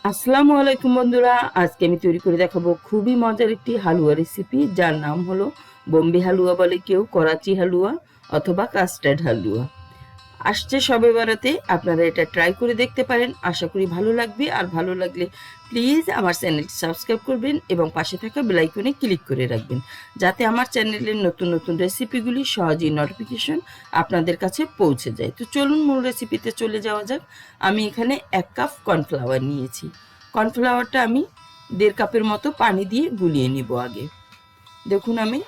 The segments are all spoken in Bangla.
আসসালামু আলাইকুম বন্ধুরা, আজকে আমি তৈরি করে দেখাবো খুবই মজার একটি হালুয়া রেসিপি, যার নাম হলো বোম্বে হালুয়া বলে কেউ, করাচি হালুয়া অথবা কাস্টার্ড হালুয়া। আসছে সবে বরাতে আপনারা এটা ট্রাই করে দেখতে পারেন। আশা করি ভালো লাগবে, আর ভালো লাগলে প্লিজ আমার চ্যানেলটি সাবস্ক্রাইব করবেন এবং পাশে থাকা বেল আইকনে ক্লিক করে রাখবেন, যাতে আমার চ্যানেলের নতুন নতুন রেসিপিগুলি সহজেই নোটিফিকেশন আপনাদের কাছে পৌঁছে যায়। তো চলুন মূল রেসিপিতে চলে যাওয়া যাক। আমি এখানে 1 কাপ কর্নফ্লাওয়ার নিয়েছি। কর্নফ্লাওয়ারটা আমি 1.5 কাপের মতো পানি দিয়ে গুলিয়ে নিব। আগে দেখুন আমি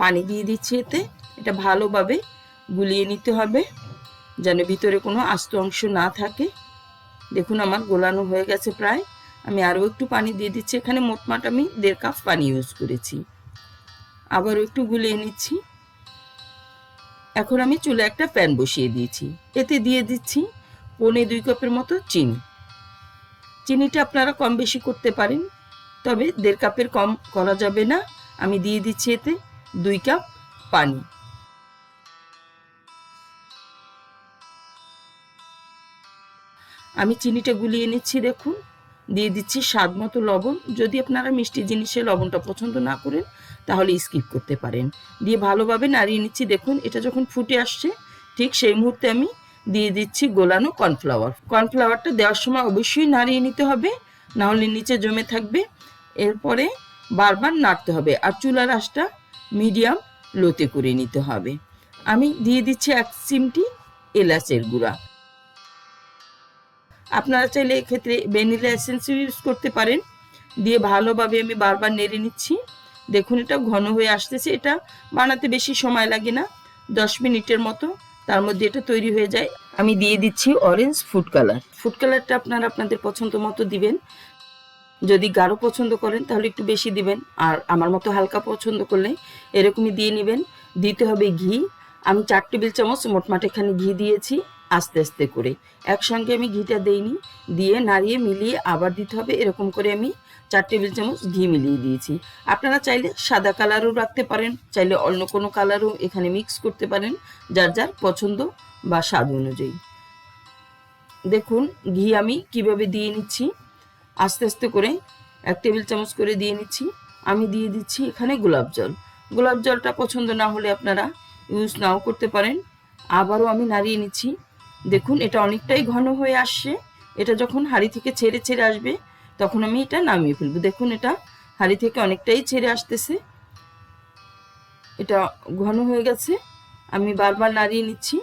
পানি দিয়ে দিচ্ছি, এতে এটা ভালোভাবে গুলিয়ে নিতে হবে যেন ভিতরে কোনো আস্ত অংশ না থাকে। দেখুন আমার গোলানো হয়ে গেছে প্রায়। আমি আরও একটু পানি দিয়ে দিচ্ছি। এখানে মোটমাট আমি 1.5 কাপ পানি ইউজ করেছি। আবারও একটু গুলিয়ে নিচ্ছি। এখন আমি চুলে একটা প্যান বসিয়ে দিয়েছি। এতে দিয়ে দিচ্ছি 1.25 কাপের মতো চিনি। চিনিটা আপনারা কম বেশি করতে পারেন, তবে 1.5 কাপের কম করা যাবে না। আমি দিয়ে দিচ্ছি এতে 2 কাপ পানি। আমি চিনিটা গুলিয়ে নিচ্ছি। দেখুন দিয়ে দিচ্ছি স্বাদ মতো লবণ। যদি আপনারা মিষ্টি জিনিসে লবণটা পছন্দ না করেন তাহলে স্কিপ করতে পারেন। দিয়ে ভালোভাবে নাড়িয়ে নিচ্ছি। দেখুন এটা যখন ফুটে আসছে ঠিক সেই মুহূর্তে আমি দিয়ে দিচ্ছি গোলানো কর্নফ্লাওয়ার। কর্নফ্লাওয়ারটা দেওয়ার সময় অবশ্যই নাড়িয়ে নিতে হবে, নাহলে নিচে জমে থাকবে। এরপরে বারবার নাড়তে হবে, আর চুলার আঁচটা মিডিয়াম লোতে করে নিতে হবে। আমি দিয়ে দিচ্ছি 1 চিমটি এলাচের গুঁড়া। আপনারা চাইলে এক্ষেত্রে ভ্যানিলা এসেন্স ইউজ করতে পারেন। দিয়ে ভালোভাবে আমি বারবার নেড়ে নিচ্ছি। দেখুন এটা ঘন হয়ে আসতেছে। এটা বানাতে বেশি সময় লাগে না, 10 মিনিটের মতো তার মধ্যে এটা তৈরি হয়ে যায়। আমি দিয়ে দিচ্ছি অরেঞ্জ ফুড কালার। ফুড কালারটা আপনারা আপনাদের পছন্দ মতো দিবেন। যদি গাঢ় পছন্দ করেন তাহলে একটু বেশি দিবেন, আর আমার মতো হালকা পছন্দ করলে এরকমই দিয়ে নেবেন। দিতে হবে ঘি। আমি 4 টেবিল চামচ মোটমাট এখানে ঘি দিয়েছি, আস্তে আস্তে করে। একসঙ্গে আমি ঘিটা দেইনি। দিয়ে নাড়িয়ে মিলিয়ে আবার দিতে হবে। এরকম করে আমি 4 টেবিল চামচ ঘি মিলিয়ে দিয়েছি। আপনারা চাইলে সাদা কালারও রাখতে পারেন, চাইলে অন্য কোনো কালারও এখানে মিক্স করতে পারেন, যার যার পছন্দ বা স্বাদ অনুযায়ী। দেখুন ঘি আমি কিভাবে দিয়ে নিচ্ছি, আস্তে আস্তে করে 1 টেবিল চামচ করে দিয়ে নিচ্ছি। আমি দিয়ে দিচ্ছি এখানে গোলাপ জল। গোলাপ জলটা পছন্দ না হলে আপনারা ইউজ নাও করতে পারেন। আবারও আমি নাড়িয়ে নিচ্ছি। দেখুন এটা অনেকটাই ঘন হয়ে আসছে। এটা যখন হাঁড়ি থেকে ছেড়ে ছেড়ে আসবে তখন আমি এটা নামিয়ে ফেলবো। দেখুন এটা হাঁড়ি থেকে অনেকটাই ছেড়ে আসতেছে, এটা ঘন হয়ে গেছে। আমি বারবার নাড়িয়ে নিচ্ছি।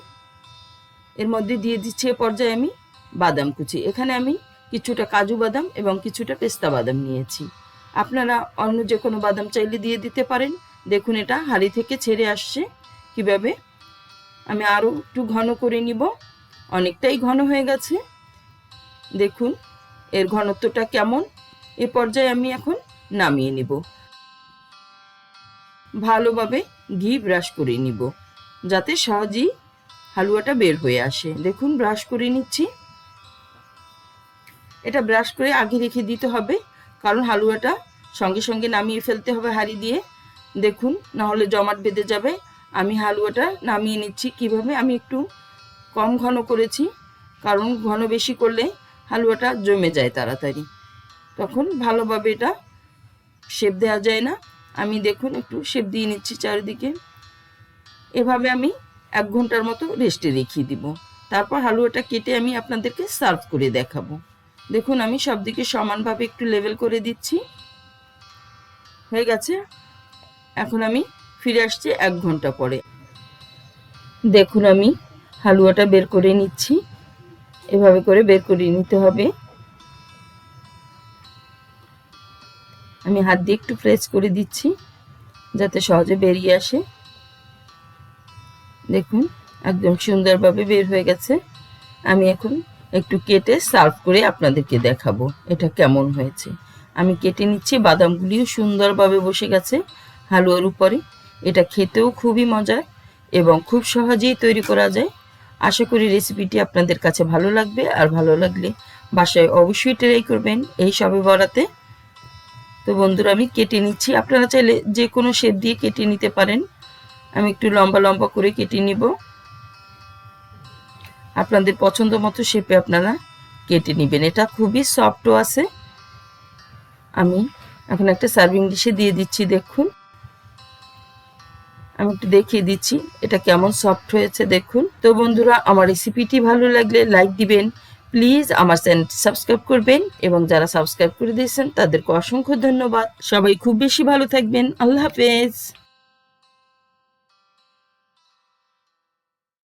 এর মধ্যে দিয়ে দিচ্ছি এ পর্যায়ে আমি বাদাম কুচি। এখানে আমি কিছুটা কাজু বাদাম এবং কিছুটা পেস্তা বাদাম নিয়েছি। আপনারা অন্য যে কোনো বাদাম চাইলে দিয়ে দিতে পারেন। দেখুন এটা হাঁড়ি থেকে ছেড়ে আসছে কিভাবে। আমি আরও একটু ঘন করে নিব। অনেকটাই ঘন হয়ে গেছে। দেখুন এর ঘনত্বটা কেমন। এ পর্যায়ে আমি এখন নামিয়ে নিব। ভালোভাবে ঘি ব্রাশ করে নিব যাতে সহজেই হালুয়াটা বের হয়ে আসে। দেখুন ব্রাশ করে নিচ্ছি। এটা ব্রাশ করে আগে রেখে দিতে হবে, কারণ হালুয়াটা সঙ্গে সঙ্গে নামিয়ে ফেলতে হবে হাঁড়ি দিয়ে। দেখুন নাহলে জমাট বেঁধে যাবে। আমি হালুয়াটা নামিয়ে নিচ্ছি। কিভাবে আমি একটু কম ঘন করেছি, কারণ ঘন বেশি করলে হালুয়াটা জমে যায় তাড়াতাড়ি, তখন ভালোভাবে এটা শেপ দেওয়া যায় না। আমি দেখুন একটু শেপ দিয়ে নিচ্ছি চারিদিকে। এভাবে আমি 1 ঘন্টার মতো রেস্টে রেখে দিব। তারপর হালুয়াটা কেটে আমি আপনাদেরকে সার্ভ করে দেখাবো। দেখুন আমি সব দিকে সমানভাবে একটু লেভেল করে দিচ্ছি। হয়ে গেছে। এখন আমি ফিরে আসছি 1 ঘন্টা পরে। দেখুন আমি হালুয়াটা বের করে নিচ্ছি। এভাবে করে বের করে নিতে হবে। আমি হাত দিয়ে একটু প্রেস করে দিচ্ছি যাতে সহজে বেরিয়ে আসে। দেখুন একদম সুন্দরভাবে বের হয়ে গেছে। আমি এখন একটু কেটে সার্ভ করে আপনাদেরকে দেখাবো এটা কেমন হয়েছে। আমি কেটে নিচ্ছি। বাদামগুলিও সুন্দরভাবে বসে গেছে হালুয়ার উপরে। এটা খেতেও খুবই মজার এবং খুব সহজেই তৈরি করা যায়। আশা করি রেসিপিটি আপনাদের কাছে ভালো লাগবে, আর ভালো লাগলে বাসায় অবশ্যই ট্রাই করবেন এই সবে বরাতে। তো বন্ধুরা আমি কেটে নিচ্ছি। আপনারা চাইলে যে কোনো শেপ দিয়ে কেটে নিতে পারেন। আমি একটু লম্বা লম্বা করে কেটে নিব। আপনাদের পছন্দ মতো শেপে আপনারা কেটে নেবেন। এটা খুবই সফটও আছে। আমি এখন একটা সার্ভিং ডিশে দিয়ে দিচ্ছি। দেখুন, আমি একটু দেখিয়ে দিচ্ছি এটা কেমন সফট হয়েছে। দেখুন। তো বন্ধুরা, আমার রেসিপিটি ভালো লাগলে লাইক দিবেন, প্লিজ আমার চ্যানেলটি সাবস্ক্রাইব করবেন, এবং যারা সাবস্ক্রাইব করে দিয়েছেন তাদেরকে অসংখ্য ধন্যবাদ। সবাই খুব বেশি ভালো থাকবেন। আল্লাহ হাফেজ।